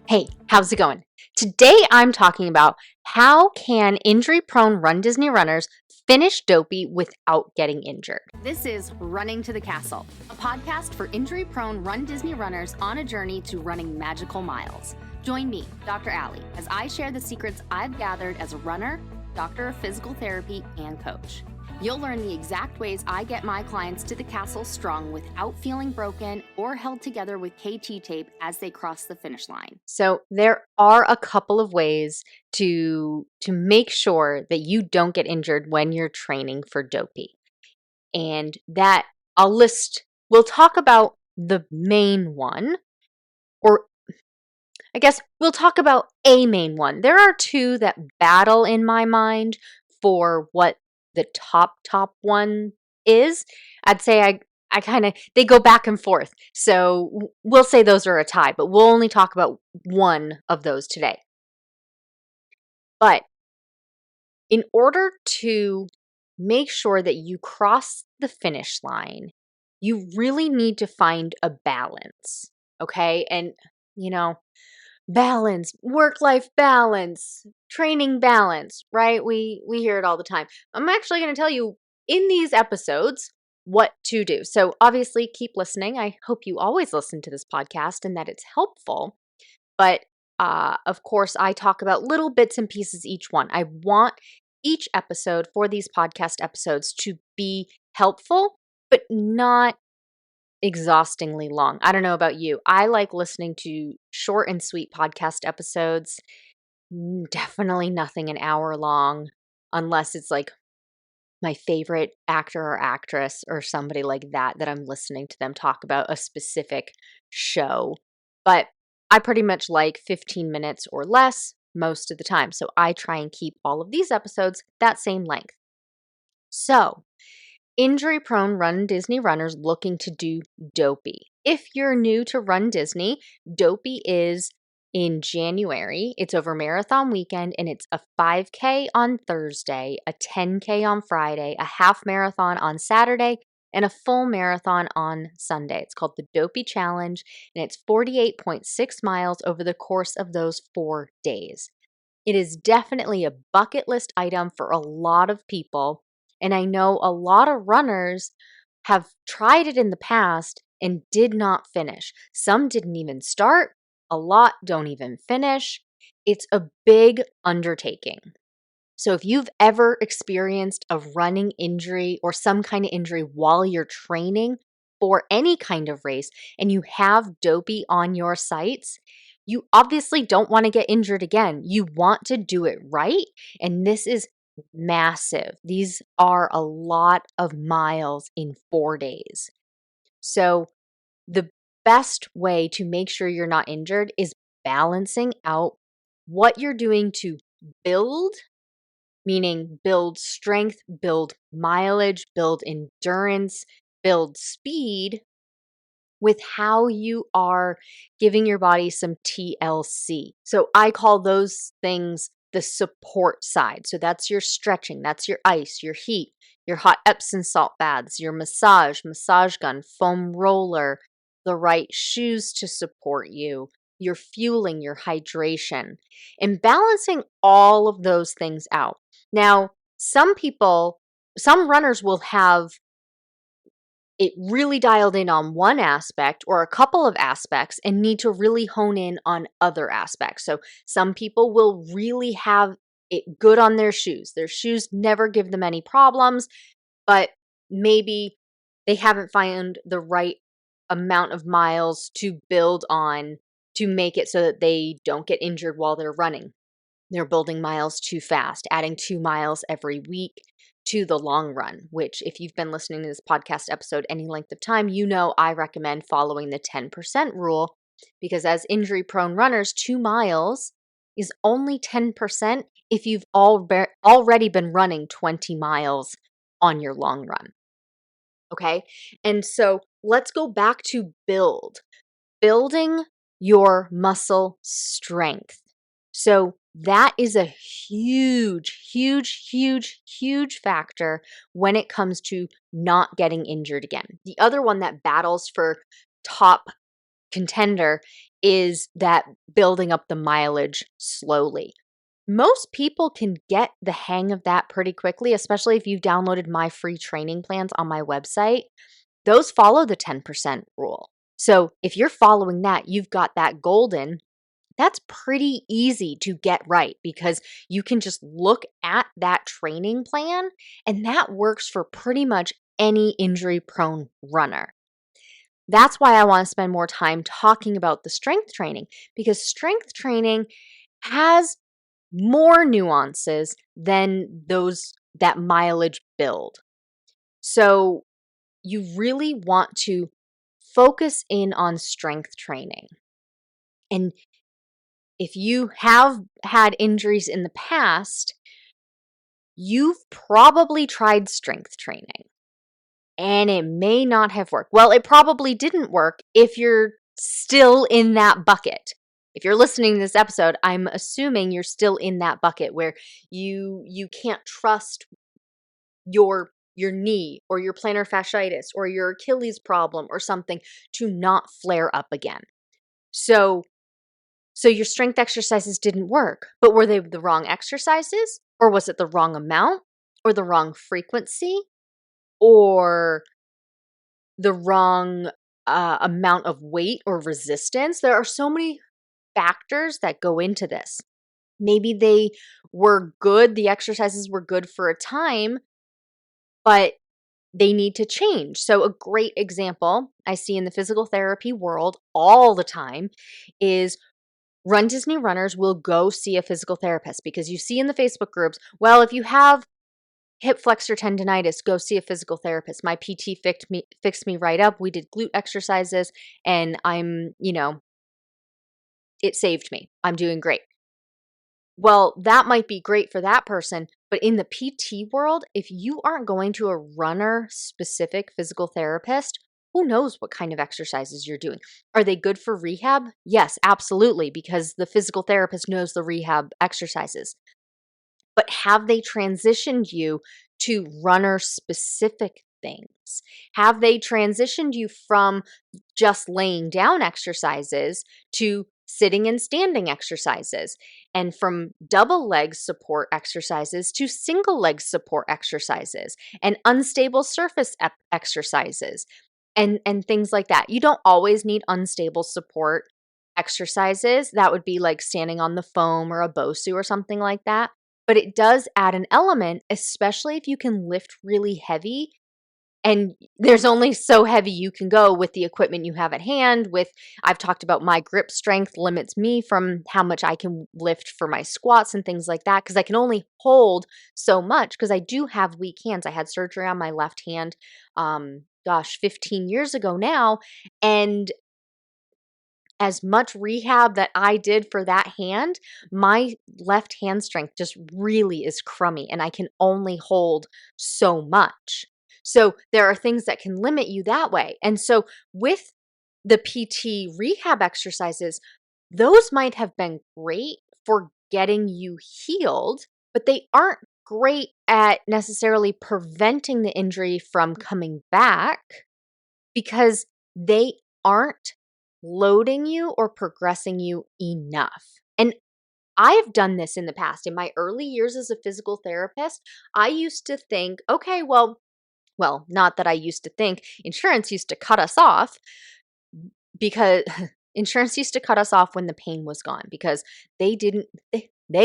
Hey, how's it going? Today I'm talking about how can injury-prone Run Disney runners finish dopey without getting injured. This is Running to the Castle, a podcast for injury-prone Run Disney runners on a journey to running magical miles. Join me, Dr. Allie, as I share the secrets I've gathered as a runner, doctor of physical therapy, and coach. You'll learn the exact ways I get my clients to the castle strong without feeling broken or held together with KT tape as they cross the finish line. So there are a couple of ways to make sure that you don't get injured when you're training for dopey. And that we'll talk about the main one, or I guess we'll talk about a main one. There are two that battle in my mind for what the top one is. I'd say I kind of, they go back and forth. So we'll say those are a tie, but we'll only talk about one of those today. But in order to make sure that you cross the finish line, you really need to find a balance. Okay. And, balance, work-life balance, training balance, right? We hear it all the time. I'm actually going to tell you in these episodes what to do. So obviously keep listening. I hope you always listen to this podcast and that it's helpful. But of course, I talk about little bits and pieces each one. I want each episode for these podcast episodes to be helpful, but not exhaustingly long. I don't know about you. I like listening to short and sweet podcast episodes. Definitely nothing an hour long, unless it's like my favorite actor or actress or somebody like that I'm listening to them talk about a specific show. But I pretty much like 15 minutes or less most of the time. So I try and keep all of these episodes that same length. So injury-prone Run Disney runners looking to do dopey. If you're new to Run Disney, dopey is in January. It's over marathon weekend, and it's a 5K on Thursday, a 10K on Friday, a half marathon on Saturday, and a full marathon on Sunday. It's called the Dopey Challenge, and it's 48.6 miles over the course of those 4 days. It is definitely a bucket list item for a lot of people. And I know a lot of runners have tried it in the past and did not finish. Some didn't even start. A lot don't even finish. It's a big undertaking. So if you've ever experienced a running injury or some kind of injury while you're training for any kind of race and you have dopey on your sights, you obviously don't want to get injured again. You want to do it right. And this is massive. These are a lot of miles in 4 days. So the best way to make sure you're not injured is balancing out what you're doing to build, meaning build strength, build mileage, build endurance, build speed, with how you are giving your body some TLC. So I call those things the support side. So that's your stretching, that's your ice, your heat, your hot Epsom salt baths, your massage gun, foam roller, the right shoes to support you, your fueling, your hydration, and balancing all of those things out. Now, some runners will have it really dialed in on one aspect or a couple of aspects and need to really hone in on other aspects. So some people will really have it good on their shoes. Their shoes never give them any problems, but maybe they haven't found the right amount of miles to build on to make it so that they don't get injured while they're running. They're building miles too fast, adding 2 miles every week to the long run, which if you've been listening to this podcast episode any length of time, you know I recommend following the 10% rule, because as injury-prone runners, 2 miles is only 10% if you've already been running 20 miles on your long run. Okay? And so let's go back to building your muscle strength. So that is a huge, huge, huge, huge factor when it comes to not getting injured again. The other one that battles for top contender is that building up the mileage slowly. Most people can get the hang of that pretty quickly, especially if you've downloaded my free training plans on my website. Those follow the 10% rule. So if you're following that, you've got that golden. That's pretty easy to get right because you can just look at that training plan and that works for pretty much any injury-prone runner. That's why I want to spend more time talking about the strength training, because strength training has more nuances than that mileage build. So you really want to focus in on strength training. And if you have had injuries in the past, you've probably tried strength training and it may not have worked. Well, it probably didn't work if you're still in that bucket. If you're listening to this episode, I'm assuming you're still in that bucket where you can't trust your knee or your plantar fasciitis or your Achilles problem or something to not flare up again. So your strength exercises didn't work, but were they the wrong exercises? Or was it the wrong amount? Or the wrong frequency? Or the wrong amount of weight or resistance? There are so many factors that go into this. Maybe they were good, the exercises were good for a time, but they need to change. So a great example I see in the physical therapy world all the time is RunDisney runners will go see a physical therapist because you see in the Facebook groups, well, if you have hip flexor tendonitis, go see a physical therapist. My PT fixed me right up. We did glute exercises and it saved me. I'm doing great. Well, that might be great for that person, but in the PT world, if you aren't going to a runner-specific physical therapist, who knows what kind of exercises you're doing? Are they good for rehab? Yes, absolutely, because the physical therapist knows the rehab exercises. But have they transitioned you to runner-specific things? Have they transitioned you from just laying down exercises to sitting and standing exercises, and from double leg support exercises to single leg support exercises, and unstable surface exercises, and things like that? You don't always need unstable support exercises. That would be like standing on the foam or a BOSU or something like that. But it does add an element, especially if you can lift really heavy. And there's only so heavy you can go with the equipment you have at hand. I've talked about my grip strength limits me from how much I can lift for my squats and things like that, because I can only hold so much because I do have weak hands. I had surgery on my left hand, 15 years ago now. And as much rehab that I did for that hand, my left hand strength just really is crummy and I can only hold so much. So there are things that can limit you that way. And so with the PT rehab exercises, those might have been great for getting you healed, but they aren't great at necessarily preventing the injury from coming back because they aren't loading you or progressing you enough. And I've done this in the past. In my early years as a physical therapist, I used to think, okay, well, not that I used to think, insurance used to cut us off because insurance used to cut us off when the pain was gone because they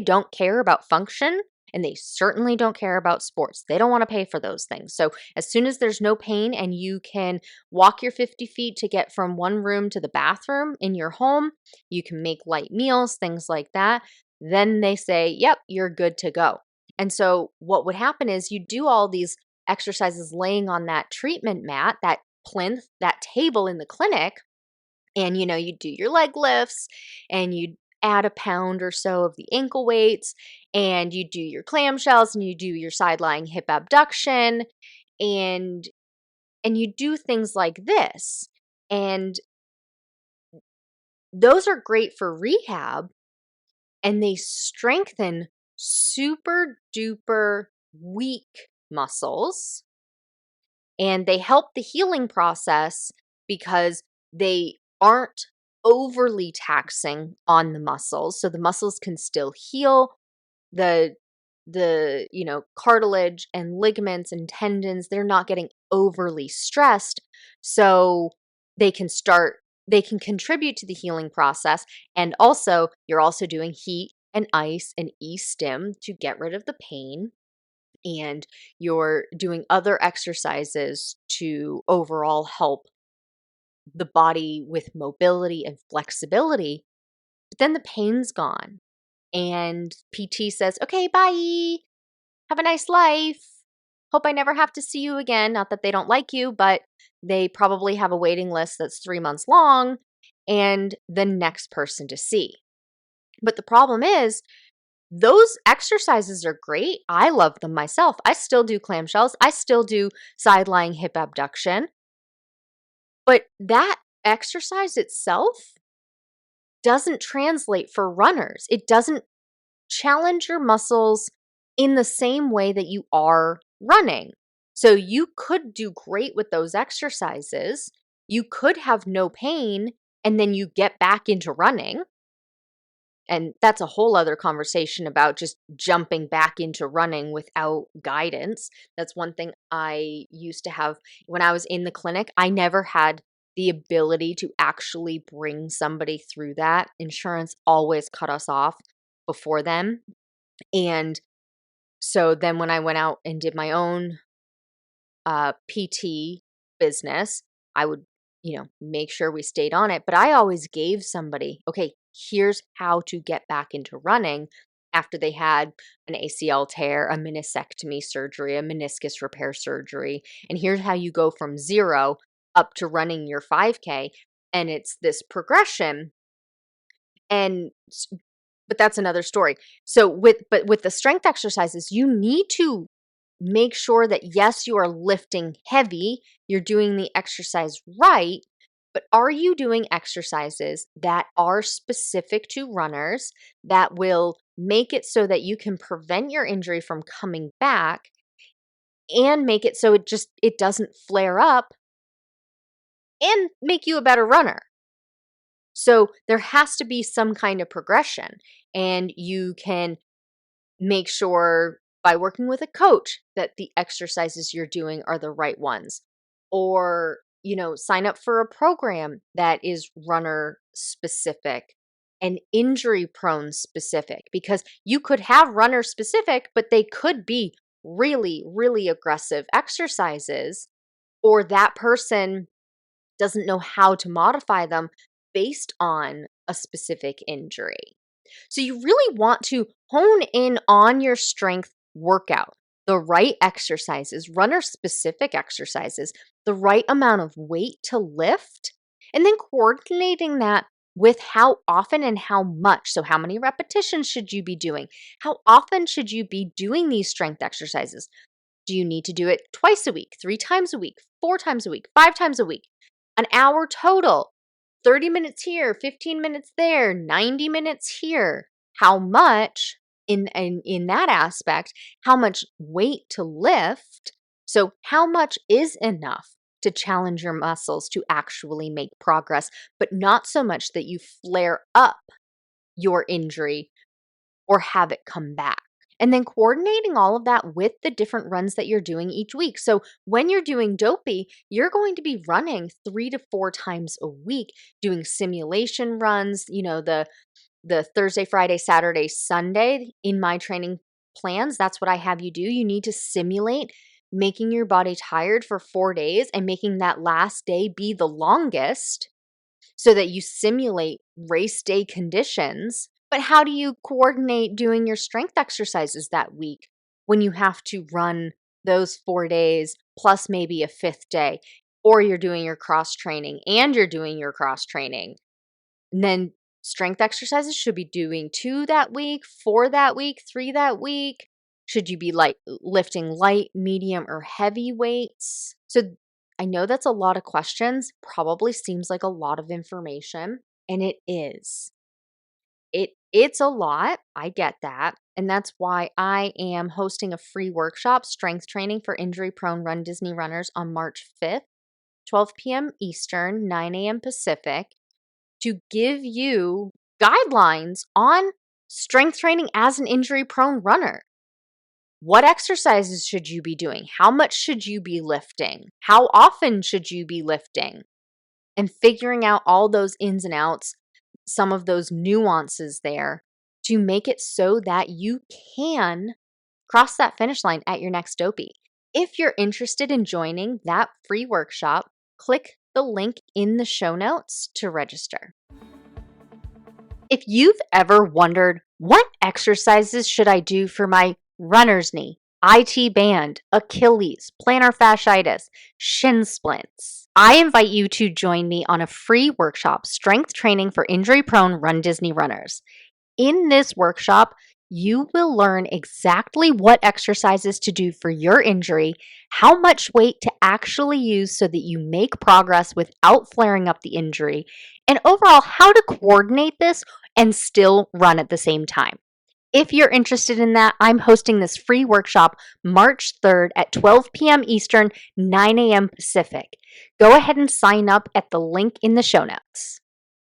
don't care about function and they certainly don't care about sports. They don't want to pay for those things. So as soon as there's no pain and you can walk your 50 feet to get from one room to the bathroom in your home, you can make light meals, things like that, then they say, yep, you're good to go. And so what would happen is you do all these exercises laying on that treatment mat, that plinth, that table in the clinic, and you do your leg lifts and you add a pound or so of the ankle weights and you do your clamshells and you do your side lying hip abduction and you do things like this. And those are great for rehab and they strengthen super duper weak muscles and they help the healing process because they aren't overly taxing on the muscles, so the muscles can still heal. The cartilage and ligaments and tendons, they're not getting overly stressed, so they can contribute to the healing process. And also, you're also doing heat and ice and e-stim to get rid of the pain, and you're doing other exercises to overall help the body with mobility and flexibility. But then the pain's gone, and PT says, okay, bye, have a nice life, hope I never have to see you again. Not that they don't like you, but they probably have a waiting list that's 3 months long, and the next person to see. But the problem is, those exercises are great. I love them myself. I still do clamshells. I still do side lying hip abduction. But that exercise itself doesn't translate for runners. It doesn't challenge your muscles in the same way that you are running. So you could do great with those exercises. You could have no pain, and then you get back into running. And that's a whole other conversation about just jumping back into running without guidance. That's one thing I used to have when I was in the clinic. I never had the ability to actually bring somebody through that. Insurance always cut us off before then. And so then when I went out and did my own PT business, I would, make sure we stayed on it. But I always gave somebody, okay, here's how to get back into running after they had an ACL tear, a meniscectomy surgery, a meniscus repair surgery. And here's how you go from 0 up to running your 5K. And it's this progression. But that's another story. So with the strength exercises, you need to make sure that, yes, you are lifting heavy, you're doing the exercise right, but are you doing exercises that are specific to runners that will make it so that you can prevent your injury from coming back and make it so it doesn't flare up and make you a better runner? So there has to be some kind of progression, and you can make sure by working with a coach that the exercises you're doing are the right ones, or sign up for a program that is runner specific and injury prone specific, because you could have runner specific, but they could be really, really aggressive exercises, or that person doesn't know how to modify them based on a specific injury. So you really want to hone in on your strength workout, the right exercises, runner-specific exercises, the right amount of weight to lift, and then coordinating that with how often and how much. So how many repetitions should you be doing? How often should you be doing these strength exercises? Do you need to do it twice a week, 3 times a week, 4 times a week, 5 times a week? An hour total, 30 minutes here, 15 minutes there, 90 minutes here. How much in that aspect, how much weight to lift? So how much is enough to challenge your muscles to actually make progress, but not so much that you flare up your injury or have it come back? And then coordinating all of that with the different runs that you're doing each week. So when you're doing Dopey, you're going to be running 3 to 4 times a week, doing simulation runs, the Thursday, Friday, Saturday, Sunday in my training plans. That's what I have you do. You need to simulate making your body tired for 4 days and making that last day be the longest so that you simulate race day conditions. But how do you coordinate doing your strength exercises that week when you have to run those 4 days plus maybe a 5th day, or you're doing your cross training and you're doing your cross training? And then strength exercises should be doing 2 that week, 4 that week, 3 that week. Should you be lifting light, medium, or heavy weights? So I know that's a lot of questions, probably seems like a lot of information, and it is. It's a lot. I get that. And that's why I am hosting a free workshop, strength training for injury-prone Run Disney runners, on March 5th, 12 p.m. Eastern, 9 a.m. Pacific, to give you guidelines on strength training as an injury-prone runner. What exercises should you be doing? How much should you be lifting? How often should you be lifting? And figuring out all those ins and outs, some of those nuances there to make it so that you can cross that finish line at your next Dopey. If you're interested in joining that free workshop, click the link in the show notes to register. If you've ever wondered, what exercises should I do for my runner's knee, IT band, Achilles, plantar fasciitis, shin splints? I invite you to join me on a free workshop, Strength Training for Injury-Prone RunDisney Runners. In this workshop, you will learn exactly what exercises to do for your injury, how much weight to actually use so that you make progress without flaring up the injury, and overall how to coordinate this and still run at the same time. If you're interested in that, I'm hosting this free workshop March 3rd at 12 p.m. Eastern, 9 a.m. Pacific. Go ahead and sign up at the link in the show notes.